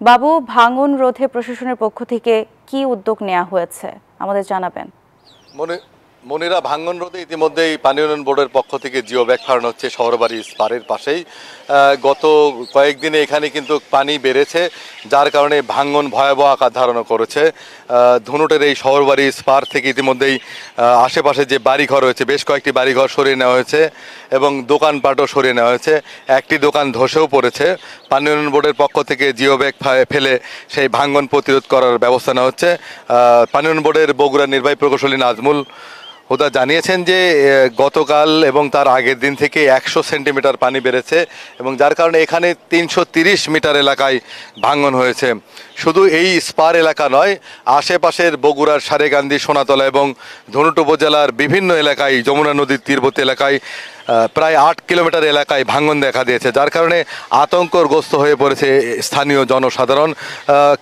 বাবু, ভাঙন রোধে প্রশাসনের পক্ষ থেকে কি উদ্যোগ নেওয়া হয়েছে আমাদের জানাবেন। মনিরা, ভাঙন রোধে ইতিমধ্যেই পানি উন্নয়ন বোর্ডের পক্ষ থেকে জিও ব্যাগ ফাড়ানো হচ্ছে শহরবাড়ি স্পারের পাশেই। গত কয়েকদিনে এখানে কিন্তু পানি বেড়েছে, যার কারণে ভাঙন ভয়াবহ আকার ধারণ করেছে। ধনুটের এই শহরবাড়ি স্পার থেকে ইতিমধ্যেই আশেপাশে যে বাড়িঘর রয়েছে, বেশ কয়েকটি বাড়িঘর সরিয়ে নেওয়া হয়েছে এবং দোকানপাটও সরিয়ে নেওয়া হয়েছে। একটি দোকান ধসেও পড়েছে। পানি উন্নয়ন বোর্ডের পক্ষ থেকে জিও ব্যাগ ফেলে সেই ভাঙন প্রতিরোধ করার ব্যবস্থা নেওয়া হচ্ছে। পানি উন্নয়ন বোর্ডের বগুড়ার নির্বাহী প্রকৌশলী নাজমুল হুদা জানিয়েছেন যে গতকাল এবং তার আগের দিন থেকে 100 সেন্টিমিটার পানি বেড়েছে এবং যার কারণে এখানে 330 মিটার এলাকায় ভাঙন হয়েছে। শুধু এই স্পার এলাকা নয়, আশেপাশের বগুড়ার সারেগান্ধী, সোনাতলা এবং ধনুট উপজেলার বিভিন্ন এলাকায়, যমুনা নদীর তীরবর্তী এলাকায় প্রায় 8 কিলোমিটার এলাকায় ভাঙন দেখা দিয়েছে, যার কারণে আতঙ্কগ্রস্ত হয়ে পড়েছে স্থানীয় জনসাধারণ।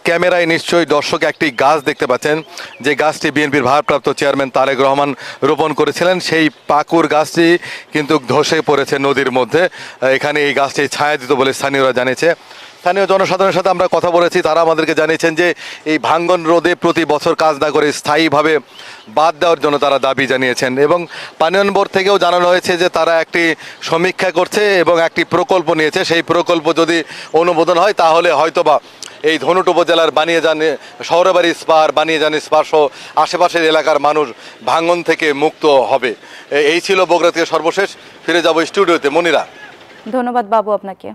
ক্যামেরায় নিশ্চয়ই দর্শক একটি গাছ দেখতে পাচ্ছেন, যে গাছটি বিএনপির ভারপ্রাপ্ত চেয়ারম্যান তারেক রহমান রোপণ করেছিলেন। সেই পাকুর গাছটি কিন্তু ধসে পড়েছে নদীর মধ্যে। এখানে এই গাছটি ছায়া দিত বলে স্থানীয়রা জানিয়েছে। স্থানীয় জনসাধারণের সাথে আমরা কথা বলেছি, তারা আমাদেরকে জানিয়েছেন যে এই ভাঙন রোধে প্রতি বছর কাজ না করে স্থায়ীভাবে বাদ দেওয়ার জন্য তারা দাবি জানিয়েছেন এবং পানি উন্নয়ন বোর্ড থেকেও জানানো হয়েছে যে তারা একটি সমীক্ষা করছে এবং একটি প্রকল্প নিয়েছে। সেই প্রকল্প যদি অনুমোদন হয় তাহলে হয়তোবা এই ধনুট উপজেলার বানিয়াজান শহরবাড়ি স্পার, বানিয়াজান স্পার সহ আশেপাশের এলাকার মানুষ ভাঙন থেকে মুক্ত হবে। এই ছিল বগুড়া থেকে সর্বশেষ। ফিরে যাব স্টুডিওতে। মনিরা, ধন্যবাদ বাবু আপনাকে।